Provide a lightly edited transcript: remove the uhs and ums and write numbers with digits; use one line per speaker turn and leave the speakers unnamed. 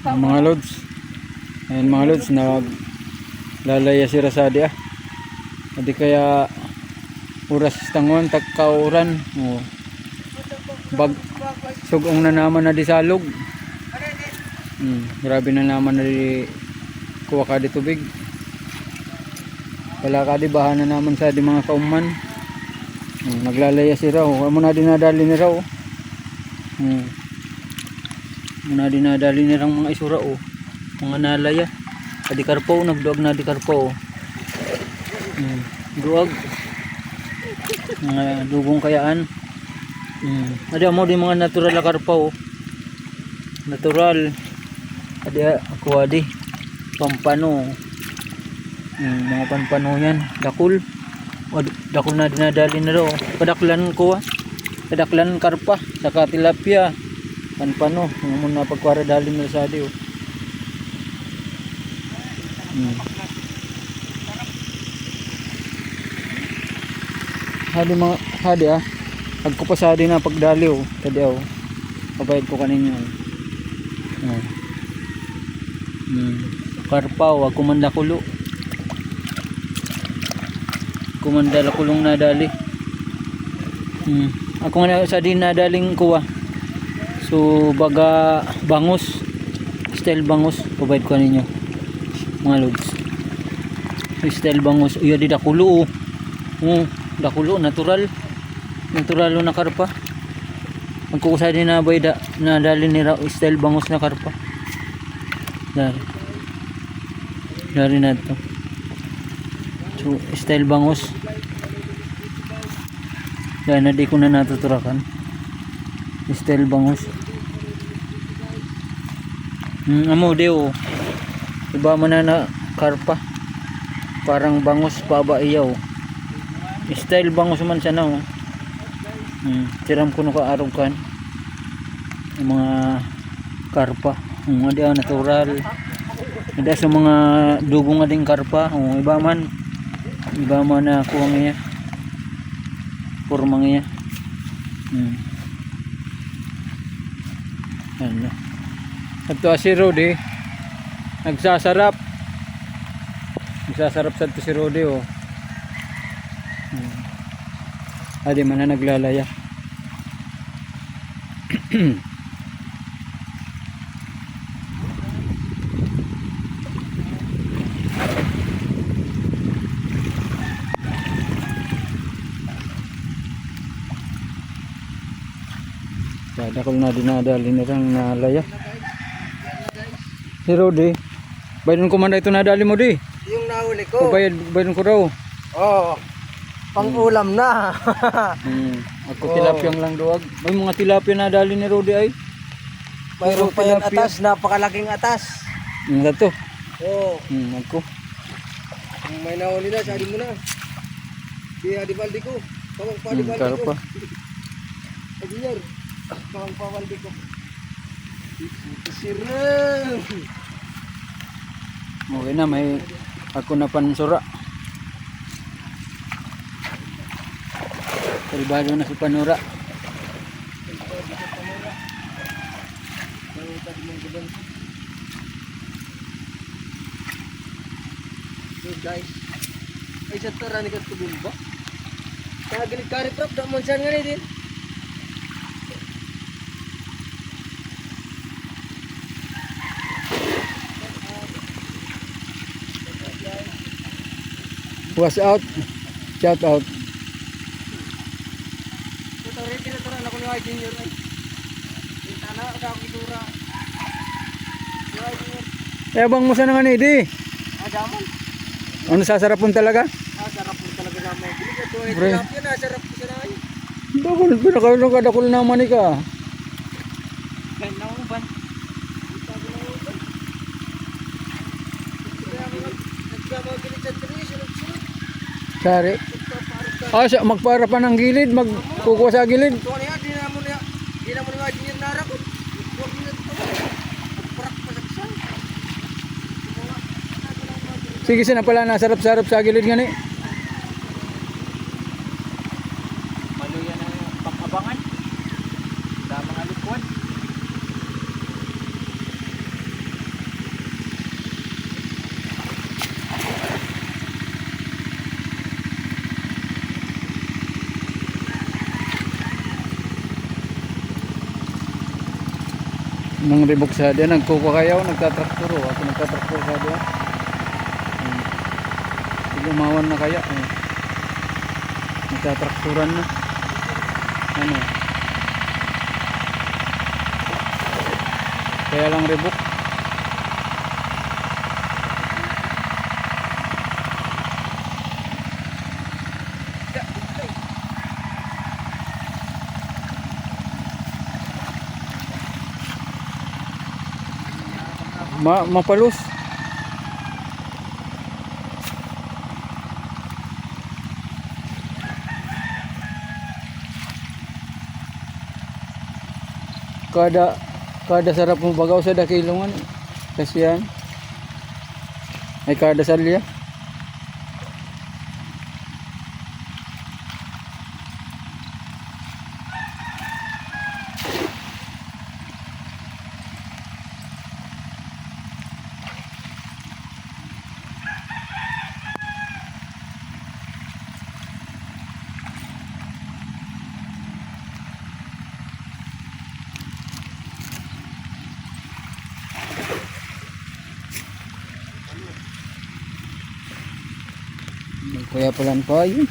Mga lods. Ayan mga lods, naglalaya si Rasadi ah. Hindi kaya oras tangon tagkauran. Oh. Sugong na naman na di salog. Grabe na naman na di kuha ka di tubig. Wala ka di bahan na naman sa di mga kauman. Naglalaya si Raw. Amo na dinadali ni Raw. Muna dinadali ni Raw mga isura oh. Mga nalaya. Adi karpo nagduag na di karpo. Duag. Mga dugong kayaan. Adi mo di mga natural na karpo. Natural. Adi ako adi pampano. Mga pampano yan. Dakul. Dakul na dinadali na raw. Padaklan ko padaklan karpa. Saka tilapia. Pampano. Mga muna pagkwara dali na sa adi oh. Hadi ah. Agko pa sa adi na pagdali oh. Tadi oh. Pabayad ko kaninyo. Karpaw, ako man dakulo. Kumandala kulong nadali. Ako nga sa din nadaling kuha. So baga bangus. Style bangus, pabayad ko ninyo. Mga lods. Style bangus, iya di dakulo oh. Dakulo natural. Natural na karpa. Ang kukusa din na bayda nadali ni style bangus na karpa. Dari na to. So style bangus. Dahil na di ko na natuturakan. Style bangus. Amo deo. Iba man na karpa. Parang bangus pa ba iyaw. Style bangus man siya na oh. Tiram ko ka araw kan. Yung mga karpa. Ada natural. Ada sa mga dugong ading karpa. Iba man na kuha niya. Porma niya. Ano. Ito si Rodi. Nagsasarap sa ito si Rodi oh. Adi man na naglalaya. Dadakol na dinadali nilang nalaya. Si Rodi, bayadon ko man na ito nadali mo di.
Yung nahuli ko.
Bayadon ko raw.
Oo. Pang-ulam na.
Ako tilapiyang lang duwag. May mga tilapia na dali ni Rodi ay.
Mayroon pa yung atas, napakalaking atas.
Nga to.
Oo.
Ako.
May nahuli na, sali mo na. Di baldi ko. Pawang pa di baldi ko.
Karpa.
Aginyar. Pawang pa baldi ko. Sirem.
Okay na, may ako na pansura. Kalbado na si Panura.
So guys, ay sa tara ni katubin ba? Kagalit kari prop da mon san ngani din.
Was out. Shout out.
Junior ay. Tana ka kidura.
Bang mo sa nga ni di.
Daman.
Ano sasarapon talaga?
Sarap po talaga naman. Bili ka to ay
Bre.
tilapia na sarap po sa nai.
Dakol pinakaulong ka dakol naman ka.
Kaya nauban.
Sari. Magpara pa ng gilid, magkukuha sa gilid.
Tuwa niya, di na mo niya junior narakot. Huwag niya ito. Magparak pa sa kisang.
Sige na pala, nasarap-sarap sa gilid nga ni.
Maluya na yung pang-abangan. Damang alikuan.
Mga ribok sa diyan, nagkukukayaw, nagtatraktor o. Ako nagtatraktor sa diyan. Gumawan na kaya. Nagtatrakturan na. Ano? Kaya lang ribok. Mapalos. Kada sarap mo bagaw sa dakilungan. Kasi yan. Ay kada salya. Kaya pala pa yun.